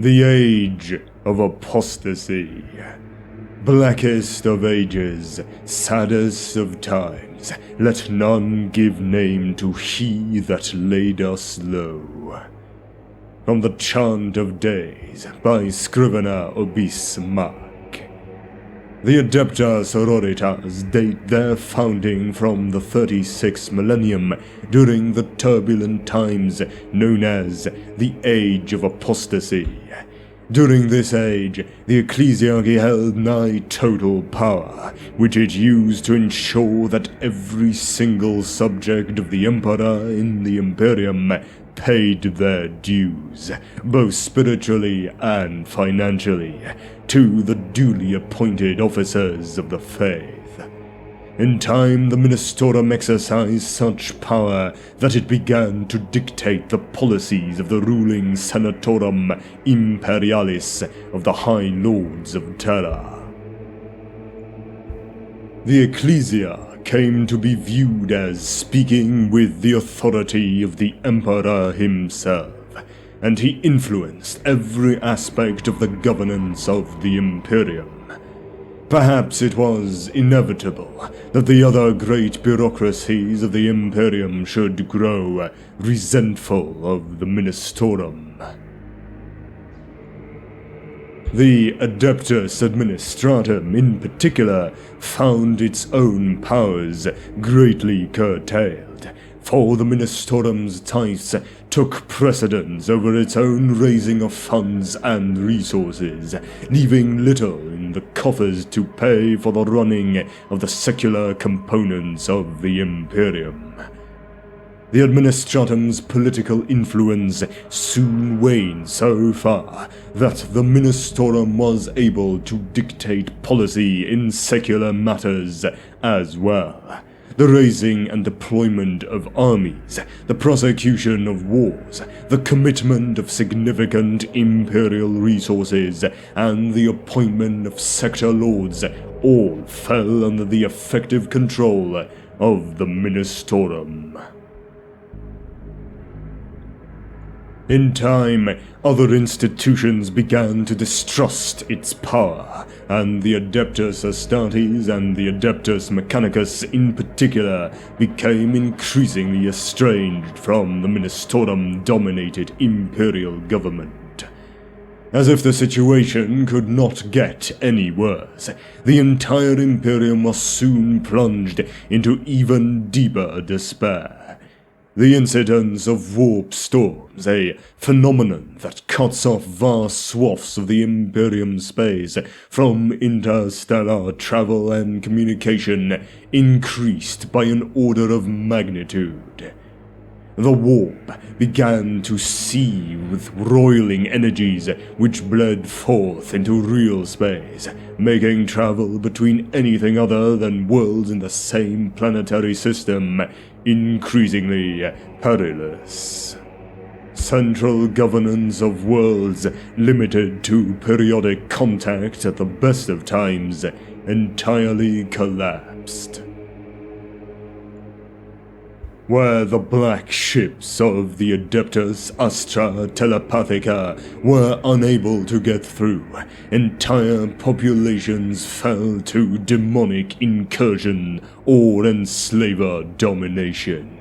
The Age of Apostasy. Blackest of ages, saddest of times, let none give name to he that laid us low. From the Chant of Days by Scrivener Obis Mac. The ADEPTA SORORITAS date their founding from the 36th millennium during the turbulent times known as the Age of Apostasy. During this age, the ecclesiarchy held nigh total power, which it used to ensure that every single subject of the Emperor in the Imperium paid their dues, both spiritually and financially, to the duly appointed officers of the faith. In time, the Monasterium exercised such power that it began to dictate the policies of the ruling Senatorium Imperialis of the High Lords of Terra. The Ecclesia came to be viewed as speaking with the authority of the Emperor himself, and he influenced every aspect of the governance of the Imperium. Perhaps it was inevitable that the other great bureaucracies of the Imperium should grow resentful of the Monasterium. The Adeptus Administratum in particular found its own powers greatly curtailed, for the Monasterium's tithes took precedence over its own raising of funds and resources, leaving little in the coffers to pay for the running of the secular components of the Imperium. The Administratum's political influence soon waned so far that the Monasterium was able to dictate policy in secular matters as well. The raising and deployment of armies, the prosecution of wars, the commitment of significant imperial resources, and the appointment of sector lords all fell under the effective control of the Monasterium. In time, other institutions began to distrust its power, and the Adeptus Astartes and the Adeptus Mechanicus in particular became increasingly estranged from the Monasterium-dominated imperial government. As if the situation could not get any worse, the entire Imperium was soon plunged into even deeper despair. The incidence of warp storms, a phenomenon that cuts off vast swaths of the Imperium space from interstellar travel and communication, increased by an order of magnitude. The warp began to seethe with roiling energies which bled forth into real space, making travel between anything other than worlds in the same planetary system increasingly perilous. Central governance of worlds, limited to periodic contact at the best of times, entirely collapsed. Where the black ships of the Adeptus Astra Telepathica were unable to get through, entire populations fell to demonic incursion or enslaver domination.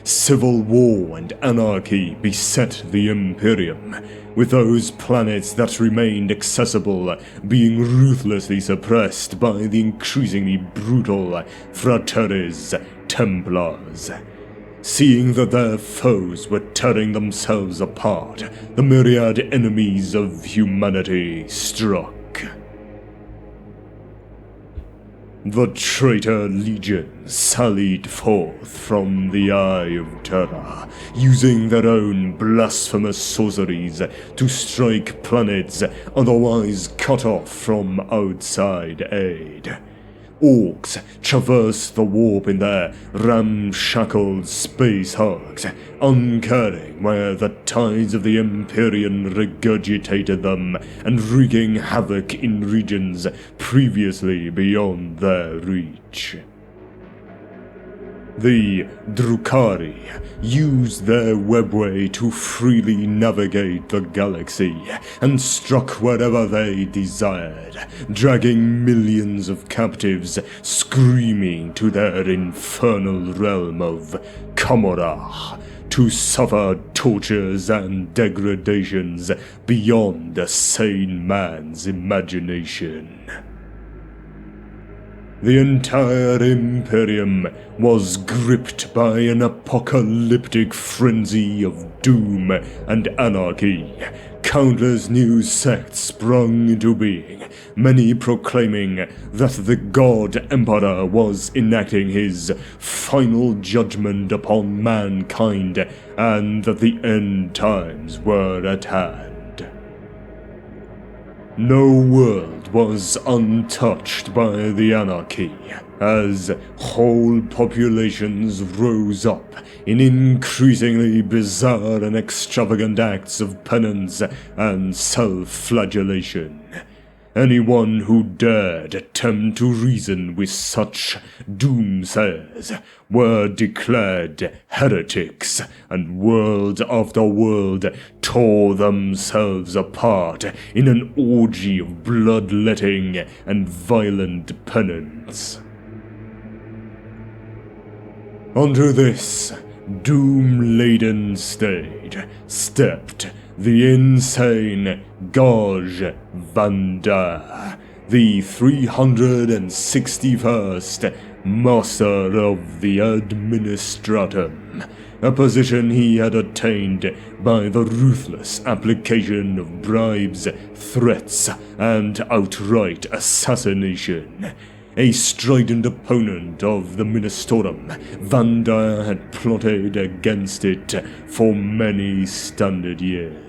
Civil war and anarchy beset the Imperium, with those planets that remained accessible being ruthlessly suppressed by the increasingly brutal Fratres Templars. Seeing that their foes were tearing themselves apart, the myriad enemies of humanity struck. The traitor legion sallied forth from the Eye of Terra, using their own blasphemous sorceries to strike planets otherwise cut off from outside aid. Orcs traversed the warp in their ramshackled space hulks, uncaring where the tides of the Empyrean regurgitated them and wreaking havoc in regions previously beyond their reach. The Drukhari used their webway to freely navigate the galaxy and struck wherever they desired, dragging millions of captives screaming to their infernal realm of Kamorah to suffer tortures and degradations beyond a sane man's imagination. The entire Imperium was gripped by an apocalyptic frenzy of doom and anarchy. Countless new sects sprung into being, many proclaiming that the God Emperor was enacting his final judgment upon mankind and that the end times were at hand. No world was untouched by the anarchy, as whole populations rose up in increasingly bizarre and extravagant acts of penance and self-flagellation. Anyone who dared attempt to reason with such doomsayers were declared heretics, and world after world tore themselves apart in an orgy of bloodletting and violent penance. Onto this doom-laden stage stepped the insane Gauj Vanda, the 361st Master of the Administratum, a position he had attained by the ruthless application of bribes, threats, and outright assassination. A strident opponent of the Monasterium, Vanda had plotted against it for many standard years.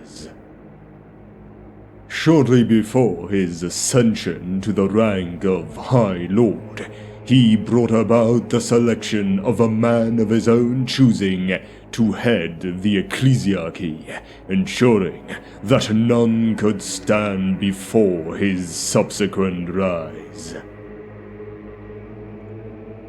Shortly before his ascension to the rank of High Lord, he brought about the selection of a man of his own choosing to head the ecclesiarchy, ensuring that none could stand before his subsequent rise.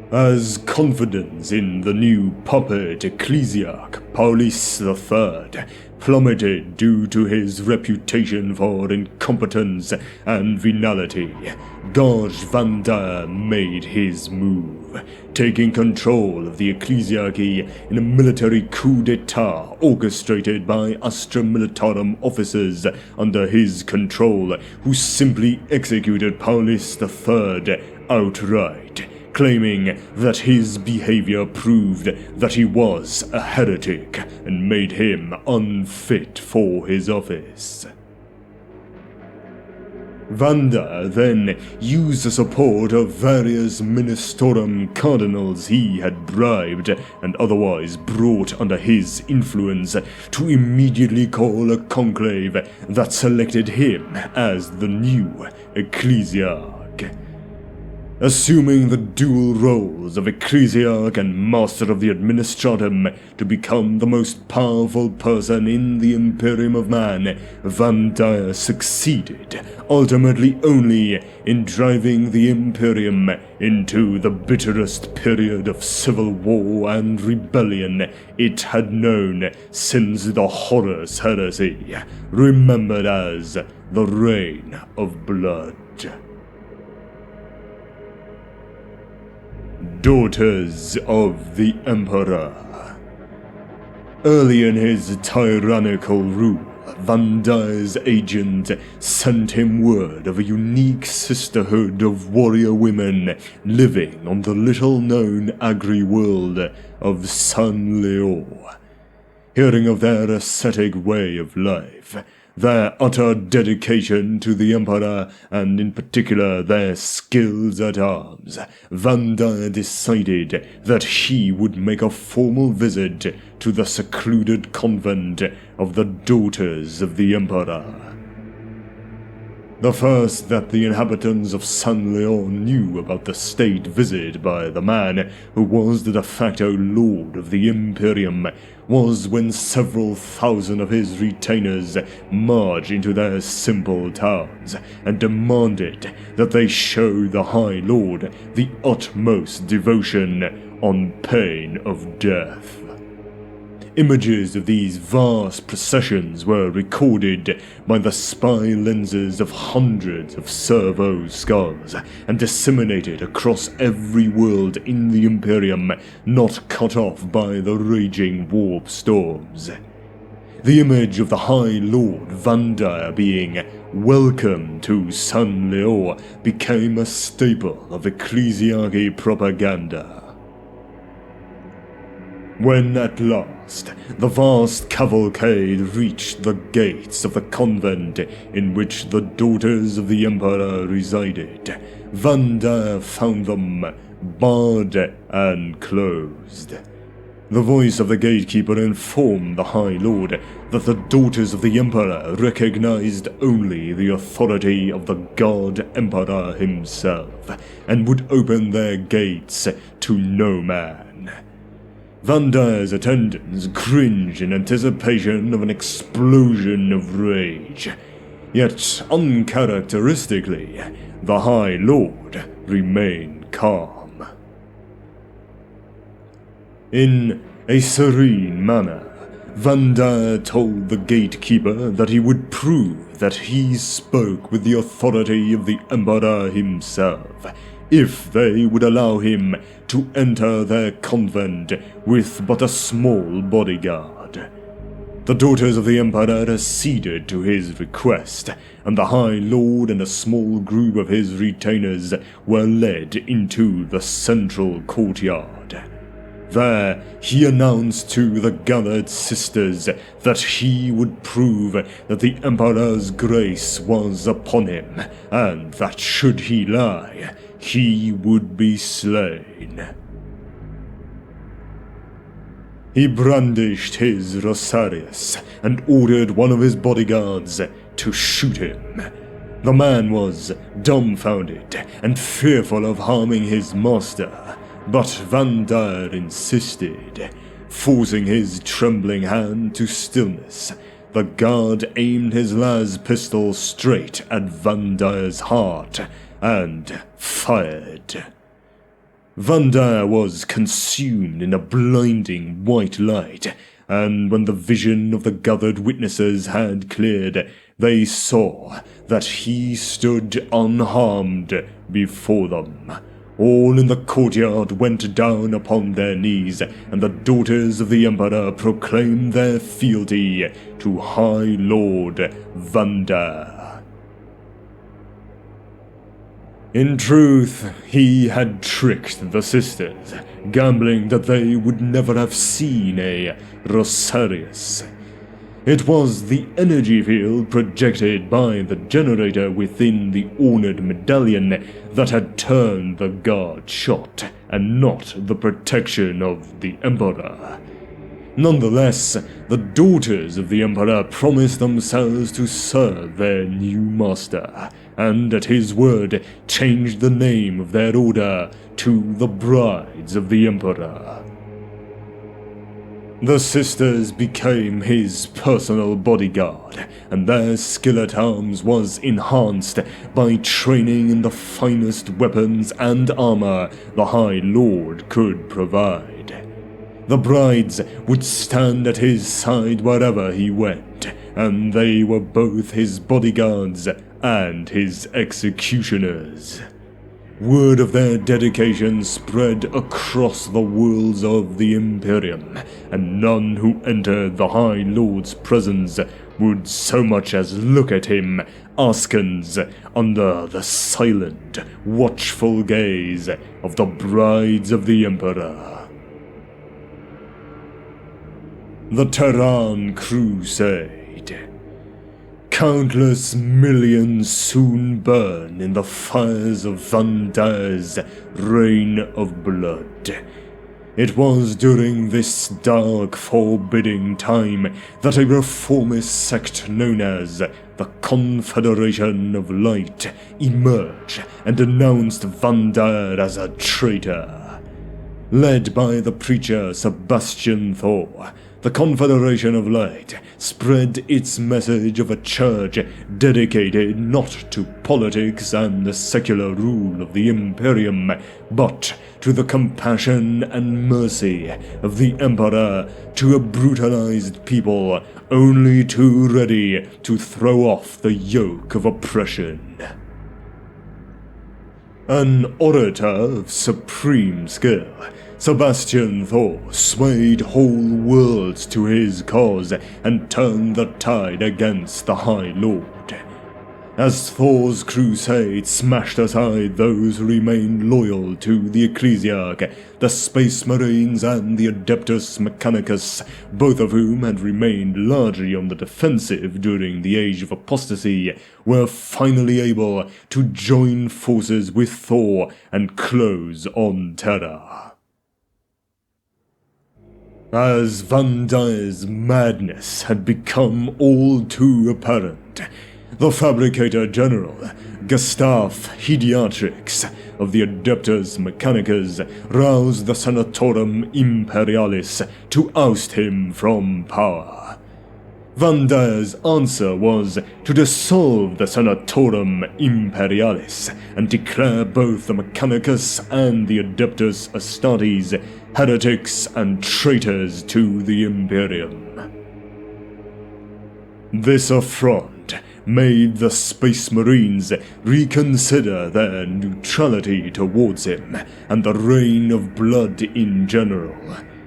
As confidence in the new puppet ecclesiarch, Paulus III, plummeted due to his reputation for incompetence and venality, Gauj Vanda made his move, taking control of the ecclesiarchy in a military coup d'etat orchestrated by Astra Militarum officers under his control, who simply executed Paulus III outright, claiming that his behavior proved that he was a heretic and made him unfit for his office. Vanda then used the support of various Monasterium cardinals he had bribed and otherwise brought under his influence to immediately call a conclave that selected him as the new ecclesiarch. Assuming the dual roles of ecclesiarch and master of the administratum to become the most powerful person in the Imperium of Man, Vanda succeeded, ultimately only in driving the Imperium into the bitterest period of civil war and rebellion it had known since the Horus Heresy, remembered as the Reign of Blood. Daughters of the Emperor. Early in his tyrannical rule, Vanda's agent sent him word of a unique sisterhood of warrior women living on the little-known agri-world of San Leo. Hearing of their ascetic way of life, their utter dedication to the Emperor, and in particular their skills at arms, Vanda decided that he would make a formal visit to the secluded convent of the Daughters of the Emperor. The first that the inhabitants of San Leon knew about the state visit by the man who was the de facto lord of the Imperium was when several thousand of his retainers marched into their simple towns and demanded that they show the High Lord the utmost devotion on pain of death. Images of these vast processions were recorded by the spy lenses of hundreds of servo skulls and disseminated across every world in the Imperium not cut off by the raging warp storms. The image of the High Lord Vandar being "Welcome to San Leo" became a staple of ecclesiarchy propaganda. When at last the vast cavalcade reached the gates of the convent in which the daughters of the Emperor resided, Vandar found them barred and closed. The voice of the gatekeeper informed the High Lord that the daughters of the Emperor recognized only the authority of the God Emperor himself, and would open their gates to no man. Vandar's attendants cringed in anticipation of an explosion of rage. Yet, uncharacteristically, the High Lord remained calm. In a serene manner, Vandar told the gatekeeper that he would prove that he spoke with the authority of the Emperor himself, if they would allow him to enter their convent with but a small bodyguard. The daughters of the Emperor acceded to his request, and the High Lord and a small group of his retainers were led into the central courtyard. There, he announced to the gathered sisters that he would prove that the Emperor's grace was upon him, and that should he lie, he would be slain. He brandished his rosarius and ordered one of his bodyguards to shoot him. The man was dumbfounded and fearful of harming his master, but Vandar insisted. Forcing his trembling hand to stillness, the guard aimed his las pistol straight at Vandar's heart and fired. Vandar was consumed in a blinding white light, and when the vision of the gathered witnesses had cleared, they saw that he stood unharmed before them. All in the courtyard went down upon their knees, and the daughters of the Emperor proclaimed their fealty to High Lord Vandar. In truth, he had tricked the sisters, gambling that they would never have seen a rosarius. It was the energy field projected by the generator within the ornate medallion that had turned the guard shot, and not the protection of the Emperor. Nonetheless, the daughters of the Emperor promised themselves to serve their new master, and at his word changed the name of their order to the Brides of the Emperor. The sisters became his personal bodyguard, and their skill at arms was enhanced by training in the finest weapons and armor the High Lord could provide. The brides would stand at his side wherever he went, and they were both his bodyguards and his executioners. Word of their dedication spread across the worlds of the Imperium, and none who entered the High Lord's presence would so much as look at him askance under the silent, watchful gaze of the Brides of the Emperor. The Terran Crusade. Countless millions soon burn in the fires of Vandar's reign of blood. It was during this dark, forbidding time that a reformist sect known as the Confederation of Light emerged and denounced Vandir as a traitor. Led by the preacher Sebastian Thor, the Confederation of Light spread its message of a church dedicated not to politics and the secular rule of the Imperium, but to the compassion and mercy of the Emperor to a brutalized people only too ready to throw off the yoke of oppression. An orator of supreme skill, Sebastian Thor swayed whole worlds to his cause and turned the tide against the High Lord. As Thor's crusade smashed aside those who remained loyal to the Ecclesiarch, the Space Marines and the Adeptus Mechanicus, both of whom had remained largely on the defensive during the Age of Apostasy, were finally able to join forces with Thor and close on Terra. As Vandir's madness had become all too apparent, the Fabricator General, Gustav Hidiatrix of the Adeptus Mechanicus, roused the Senatorum Imperialis to oust him from power. Vandir's answer was to dissolve the Senatorum Imperialis and declare both the Mechanicus and the Adeptus Astartes heretics and traitors to the Imperium. This affront made the Space Marines reconsider their neutrality towards him and the reign of blood in general,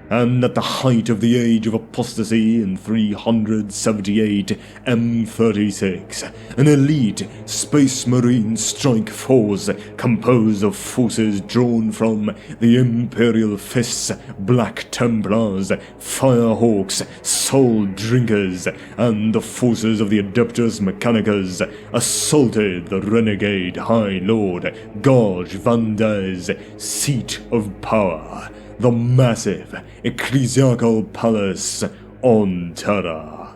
and at the height of the Age of Apostasy in 378 M36, an elite Space Marine strike force composed of forces drawn from the Imperial Fists, Black Templars, Firehawks, Soul Drinkers, and the forces of the Adeptus Mechanicus assaulted the renegade High Lord Gorge Vandir's seat of power, the massive ecclesiastical palace on Terra.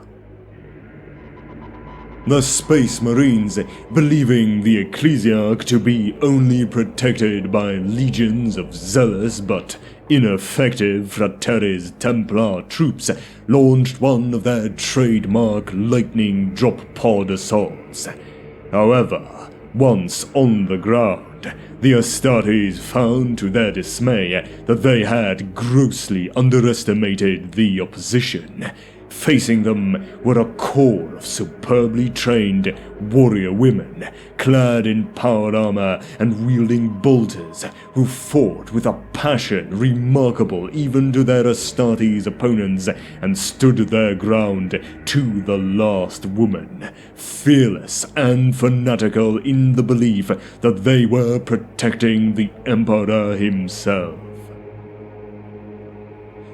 The Space Marines, believing the Ecclesiarch to be only protected by legions of zealous but ineffective Fraternes Templar troops, launched one of their trademark lightning drop pod assaults. However, once on the ground, the Astartes found to their dismay that they had grossly underestimated the opposition. Facing them were a corps of superbly trained warrior women, clad in power armor and wielding bolters, who fought with a passion remarkable even to their Astartes opponents and stood their ground to the last woman, fearless and fanatical in the belief that they were protecting the Emperor himself.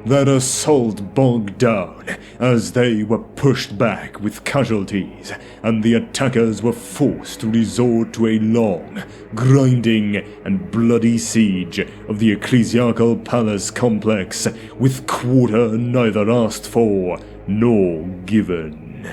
Their assault bogged down as they were pushed back with casualties, and the attackers were forced to resort to a long, grinding, and bloody siege of the ecclesiastical palace complex, with quarter neither asked for nor given.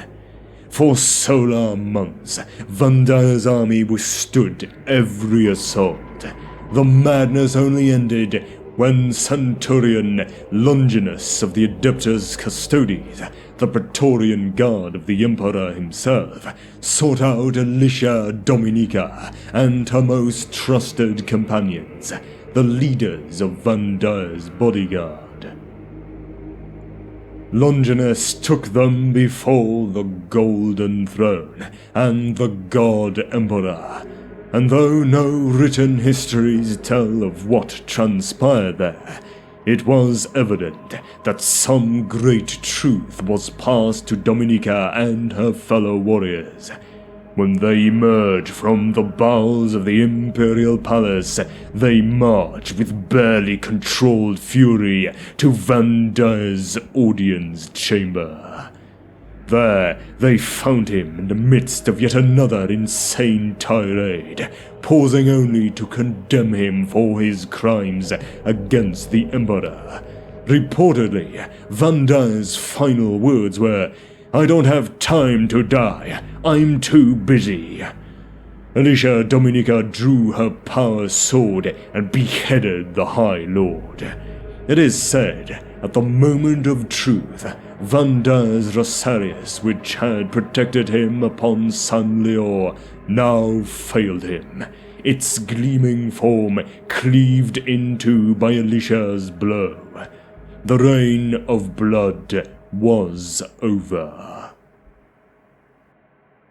For solar months, Vandir's army withstood every assault. The madness only ended when Centurion Longinus of the Adeptus Custodes, the Praetorian Guard of the Emperor himself, sought out Alicia Dominica and her most trusted companions, the leaders of Vandir's bodyguard. Longinus took them before the Golden Throne and the God Emperor, and though no written histories tell of what transpired there, it was evident that some great truth was passed to Dominica and her fellow warriors. When they emerged from the bowels of the Imperial Palace, they marched with barely controlled fury to Vandir's audience chamber. There, they found him in the midst of yet another insane tirade, pausing only to condemn him for his crimes against the Emperor. Reportedly, Vanda's final words were, "I don't have time to die, I'm too busy." Alicia Dominica drew her power sword and beheaded the High Lord. It is said, at the moment of truth, Vanda's Rosarius, which had protected him upon San Leor, now failed him, its gleaming form cleaved into by Alicia's blow. The reign of blood was over.